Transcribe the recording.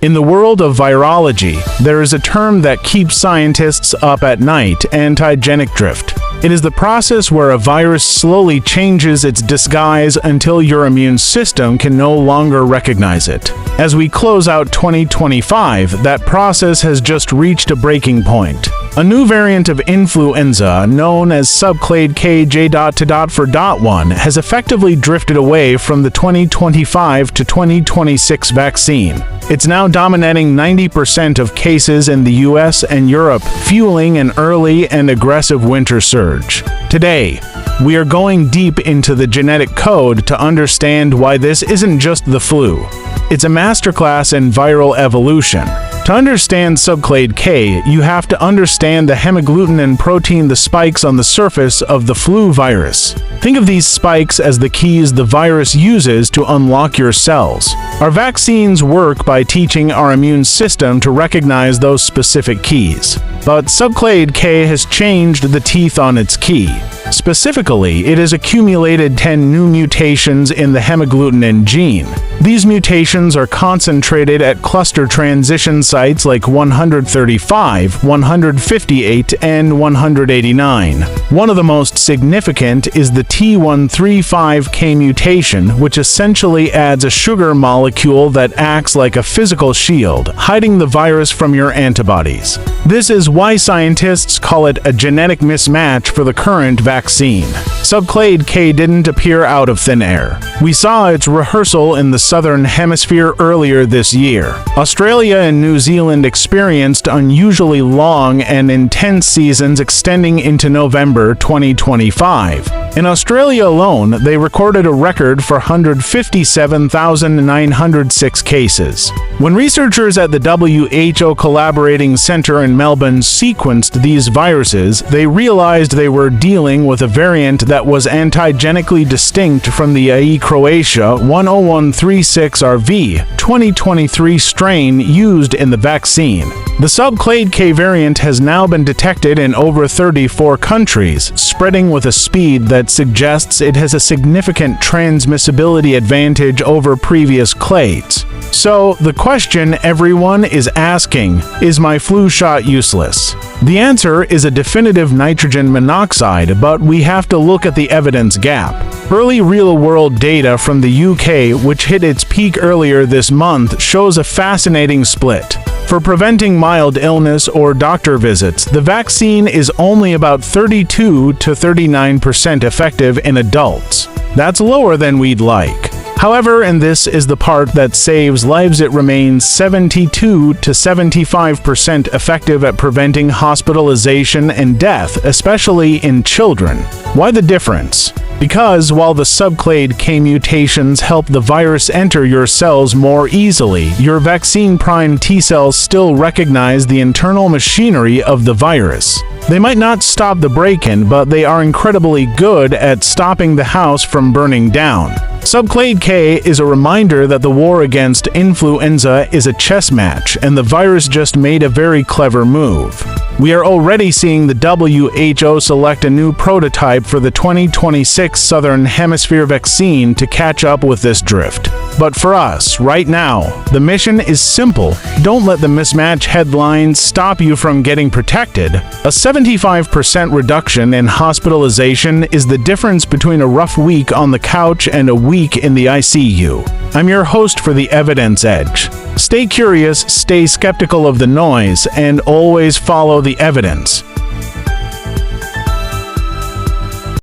In the world of virology, there is a term that keeps scientists up at night: antigenic drift. It is the process where a virus slowly changes its disguise until your immune system can no longer recognize it. As we close out 2025, that process has just reached a breaking point. A new variant of influenza, known as Subclade K J.2.4.1, has effectively drifted away from the 2025 to 2026 vaccine. It's now dominating 90% of cases in the US and Europe, fueling an early and aggressive winter surge. Today, we are going deep into the genetic code to understand why this isn't just the flu. It's a masterclass in viral evolution. To understand Subclade K, you have to understand the hemagglutinin protein, the spikes on the surface of the flu virus. Think of these spikes as the keys the virus uses to unlock your cells. Our vaccines work by teaching our immune system to recognize those specific keys. But Subclade K has changed the teeth on its key. Specifically, it has accumulated 10 new mutations in the hemagglutinin gene. These mutations are concentrated at cluster transition sites like 135, 158, and 189. One of the most significant is the T135K mutation, which essentially adds a sugar molecule that acts like a physical shield, hiding the virus from your antibodies. This is why scientists call it a genetic mismatch for the current vaccine. Subclade K didn't appear out of thin air. We saw its rehearsal in the Southern Hemisphere earlier this year. Australia and New Zealand experienced unusually long and intense seasons extending into November 2025. In Australia alone, they recorded a record for 157,906 cases. When researchers at the WHO Collaborating Centre in Melbourne sequenced these viruses, they realized they were dealing with a variant that was antigenically distinct from the AE Croatia 10136RV 2023 strain used in the vaccine. The Subclade K variant has now been detected in over 34 countries, spreading with a speed that suggests it has a significant transmissibility advantage over previous clades. So, the question everyone is asking, is my flu shot useless? The answer is a definitive nitrogen monoxide, but we have to look at the evidence gap. Early real-world data from the UK, which hit its peak earlier this month, shows a fascinating split. For preventing mild illness or doctor visits, the vaccine is only about 32 to 39% effective in adults. That's lower than we'd like. However, and this is the part that saves lives, it remains 72 to 75% effective at preventing hospitalization and death, especially in children. Why the difference? Because while the Subclade K mutations help the virus enter your cells more easily, your vaccine-primed T-cells still recognize the internal machinery of the virus. They might not stop the break-in, but they are incredibly good at stopping the house from burning down. Subclade K is a reminder that the war against influenza is a chess match, and the virus just made a very clever move. We are already seeing the WHO select a new prototype for the 2026 Southern Hemisphere vaccine to catch up with this drift. But for us, right now, the mission is simple. Don't let the mismatch headlines stop you from getting protected. A 75% reduction in hospitalization is the difference between a rough week on the couch and a week in the ICU. I'm your host for the Evidence Edge. Stay curious, stay skeptical of the noise, and always follow the evidence.